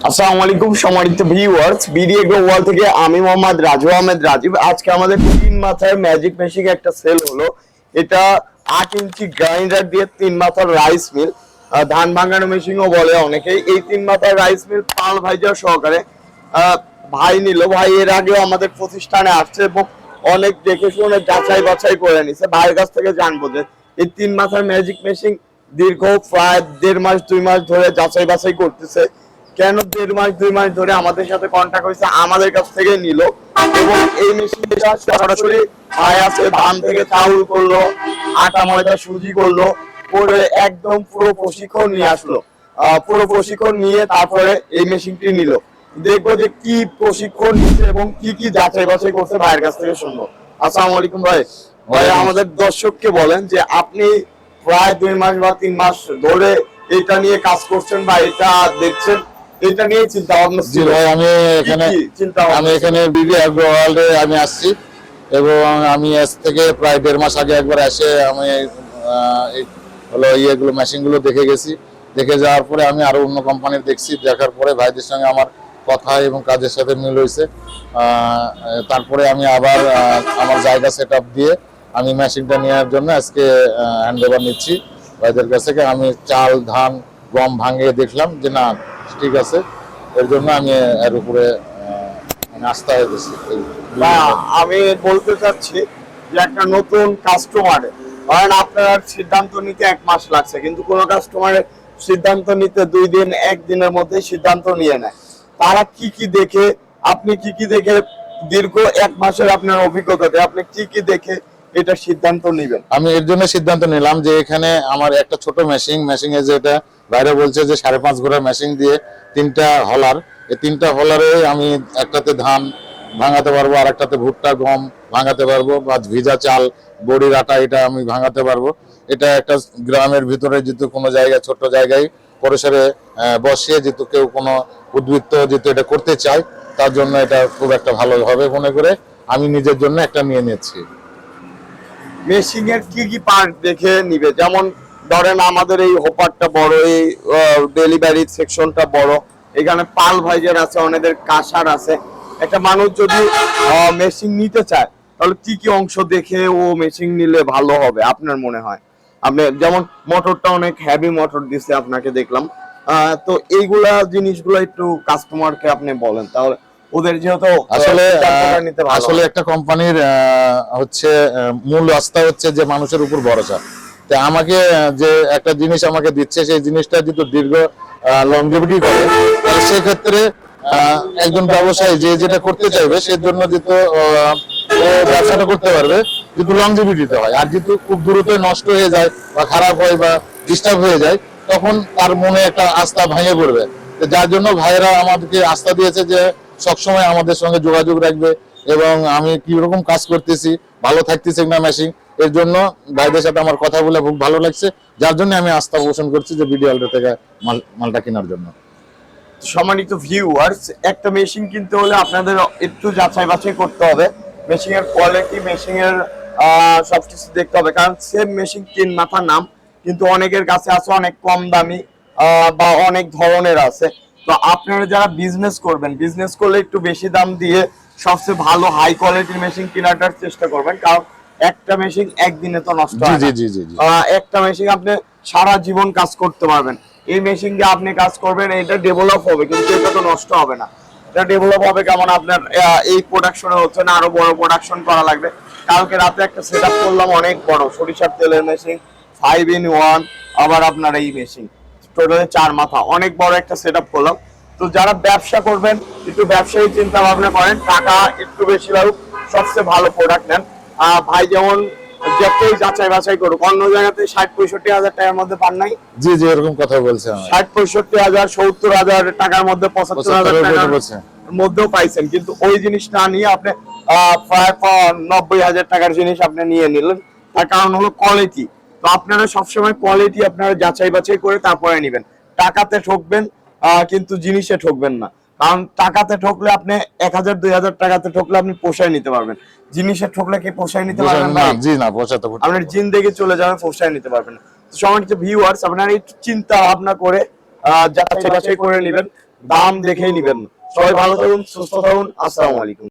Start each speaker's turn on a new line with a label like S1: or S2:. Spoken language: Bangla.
S1: আসসালামু আলাইকুম সম্মানিত ভিউয়ার্স, বিডি এগ্রো ওয়ার্ল্ড থেকে আমি মোহাম্মদ রাজু আহমেদ রাজীব। আজকে আমাদের 3 মাথার ম্যাজিক মেশিন একটা সেল হলো। এটা 8 ইঞ্চি গ্রাইন্ডার দিয়ে 3 মাথার রাইস মিল, ধান ভাঙানো মেশিনও বলে অনেকেই। এই 3 মাথার রাইস মিল পাল ভাইজার সহকারে ভাই নিল। ভাই এর আগেও আমাদের প্রতিষ্ঠানে আসছে এবং অনেক দেখে শুনে যাচাই বাছাই করে নিছে। ভাইয়ের কাছ থেকে জানবো যে এই 3 মাথার ম্যাজিক মেশিন দীর্ঘ প্রায় 1.5 মাস 2 মাস ধরে যাচাই বাছাই করতেছে। কেন 1.5 মাস 2 মাস ধরে আমাদের সাথে কন্ট্যাক্ট হয়েছে, আমাদের কাছ থেকে নিল এবং এই মেশিনটা সরাসরি ভাই আছে ধান থেকে চাউল করলো, আটা ময়দা সুজি করলো, করে একদম পুরো প্রশিক্ষণ নিয়ে আসলো। পুরো প্রশিক্ষণ নিয়ে তারপরে এই মেশিনটি নিল। দেখবো যে কি প্রশিক্ষণ নিচ্ছে এবং কি কি যাচাই বাছাই করছে ভাইয়ের কাছ থেকে শুনবো। আসসালামু আলাইকুম ভাই। ভাই আমাদের দর্শককে বলেন যে আপনি প্রায় 2 মাস বা 3 মাস ধরে এটা নিয়ে কাজ করছেন বা এটা দেখছেন, এটা নিয়ে চিন্তা ভাবনা।
S2: জি ভাই, আমি এখানে বিডি এগ্রো ওয়ার্ল্ডে আমি আসছি এবং আমি আজ থেকে প্রায় 1.5 মাস আগে একবার এসে আমি হলো ইয়েগুলো মেশিনগুলো দেখে গেছি। দেখে যাওয়ার পরে আমি আরো অন্য কোম্পানির দেখছি, দেখার পরে ভাইদের সঙ্গে আমার কথা এবং কাজের সাথে মিল হয়েছে। তারপরে আমি আবার আমার জায়গা সেট আপ দিয়ে আমি মেশিনটা নেওয়ার জন্য আজকে হ্যান্ড ওভার নিচ্ছি ভাইদের কাছ থেকে। আমি চাল ধান গম ভাঙিয়ে দেখলাম যে না ঠিক আছে, এর জন্য আমি এর উপরে আস্থা হয়ে গেছি।
S1: আমি বলতে চাচ্ছি যে একটা নতুন কাস্টমার, কারণ আপনার সিদ্ধান্ত নিতে 1 মাস লাগছে, কিন্তু কোনো কাস্টমারের সিদ্ধান্ত নিতে 2 দিন 1 দিনের মধ্যে সিদ্ধান্ত নিয়ে নেয়। তারা কি কি দেখে, আপনি কি কি দেখে দীর্ঘ 1 মাসের আপনার অভিজ্ঞতাতে আপনি কি কি দেখে এটা সিদ্ধান্ত নেবেন?
S2: আমি এর জন্য সিদ্ধান্ত নিলাম যে এখানে আমার একটা ছোট মেশিন এ যেটা বাইরে বলছে যে 5.5 ঘোড়ার মেশিন দিয়ে 3টা হলার, এই 3টা হলারে আমি একটাতে ধান ভাঙাতে পারবো, আর একটাতে ভুট্টা গম ভাঙাতে পারবো, বা ভিজা চাল বড়ির আটা এটা আমি ভাঙাতে পারবো। এটা একটা গ্রামের ভিতরে যেহেতু কোনো জায়গায় ছোট জায়গায় পরিসরে বসিয়ে যেহেতু কেউ কোনো উদ্বৃত্ত যেহেতু এটা করতে চায়, তার জন্য এটা খুব একটা ভালো হবে মনে করে আমি নিজের জন্য একটা নিয়ে নিচ্ছি।
S1: মেশিনের কি কি পার্ট দেখে নিবে? যেমন ধরেন আমাদের এই হোপারটা বড়, এই ডেলিভারি সেকশনটা বড়, এখানে পাল ভাইজার আছে, অনেকের কাঁসার আছে। একটা মানুষ যদি মেশিন নিতে চায় তাহলে কি কি অংশ দেখে ও মেশিন নিলে ভালো হবে আপনার মনে হয়? আপনি যেমন মোটরটা অনেক হেভি মোটর দিছে আপনাকে দেখলাম, তো এইগুলা জিনিসগুলো একটু কাস্টমারকে আপনি বলেন, তাহলে ওদের যেহেতু
S2: আসলে একটা কোম্পানির হচ্ছে মূল রাস্তা হচ্ছে যে মানুষের উপর ভরসা। তো আমাকে যে একটা জিনিস আমাকে দিচ্ছে সেই জিনিসটা যদি দীর্ঘ লংজিভিটি করে, তাহলে সেক্ষেত্রে একজন ব্যবসায়ী যে যেটা করতে চাইবে সে জন্য যেহেতু ব্যবসাটা করতে পারবে যেহেতু লংজিভিটিতে হয়। আর যেহেতু খুব দ্রুত নষ্ট হয়ে যায় বা খারাপ হয় বা ডিস্টার্ব হয়ে যায়, তখন তার মনে একটা আস্থা ভেঙে পড়বে। যার জন্য ভাইয়েরা আমাদেরকে আস্থা দিয়েছে যে সবসময় আমাদের সঙ্গে যোগাযোগ রাখবে এবং আমি কি রকম কাজ করতেছি, ভালো থাকতেছি না মেশিন, এর জন্য ভাইদের সাথে আমার কথা বলে খুব ভালো লাগছে। যার জন্য আমি আস্থা পোষণ করছি যে বিডি ওয়ার্ল্ড থেকে মালটা কেনার জন্য।
S1: সম্মানিত ভিউয়ার্স, একটা মেশিন কিনতে হলে আপনাদের একটু যাচাই বাছাই করতে হবে। মেশিনের কোয়ালিটি, মেশিনের সবকিছু দেখতে হবে, কারণ সেম মেশিন 3 মাথার নাম, কিন্তু অনেকের কাছে আছে অনেক কম দামি বা অনেক ধরনের আছে। তো আপনারা যারা বিজনেস করবেন, বিজনেস করলে একটু বেশি দাম দিয়ে সবচেয়ে ভালো হাই কোয়ালিটির মেশিন কেনাটার চেষ্টা করবেন, কারণ একটা মেশিন একদিনে তো নষ্ট হয় না। একটা মেশিন আপনি সারা জীবন কাজ করতে পারবেন। এই মেশিন দিয়ে আপনি কাজ করবেন, এটা ডেভেলপ হবে, কিন্তু এটা তো নষ্ট হবে না। এটা ডেভেলপ হবে কেমন, আপনার এই প্রোডাকশনে হচ্ছে না, আরো বড় প্রোডাকশন করা লাগবে। কালকে রাতে একটা সেট আপ করলাম অনেক বড় সরিষার তেলের মেশিন, 5-in-1, আবার আপনার এই মেশিন টোটালি 4 মাথা, অনেক বড় একটা সেট আপ করলাম। তো যারা ব্যবসা করবেন একটু ব্যবসায়ী চিন্তা ভাবনা করেন, টাকা একটু বেশি লাগুক, সবচেয়ে ভালো প্রোডাক্ট নেন। ভাই যেমন যতই যাচাই বাছাই করুক, অন্য জায়গাতে 60-65 হাজার টাকার মধ্যে পান নাই?
S2: জি জি, এরকম কথা বলছে
S1: 60-65 হাজার, 70 হাজার টাকার মধ্যে, 75 হাজার টাকার মধ্যেও পাইছেন, কিন্তু ওই জিনিসটা নিয়ে আপনি প্রায় 90 হাজার টাকার জিনিস আপনি নিয়ে নিলেন। তার কারণ হলো কোয়ালিটি। তো আপনারা সবসময় কোয়ালিটি আপনারা যাচাই বাছাই করে তারপরে নেবেন। টাকাতে ঠকবেন কিন্তু জিনিসে ঠকবেন না, কারণ টাকাতে ঠকলে আপনি 1000-2000 টাকাতে ঠকলে আপনি পোষায় নিতে পারবেন, জিনিসে ঠকলে কি পোষায় নিতে পারবেন না?
S2: জি না, পোষাতে
S1: আপনার জিন্দেগি চলে যাবে, পোষায় নিতে পারবেন না। তো সম্মানিত ভিউয়ার্স, আপনারা একটু চিন্তা ভাবনা করে যাচাই বাছাই করে নেবেন। দাম দেখেই নিবেন। সবাই ভালো থাকুন, সুস্থ থাকুন, আসসালামু আলাইকুম।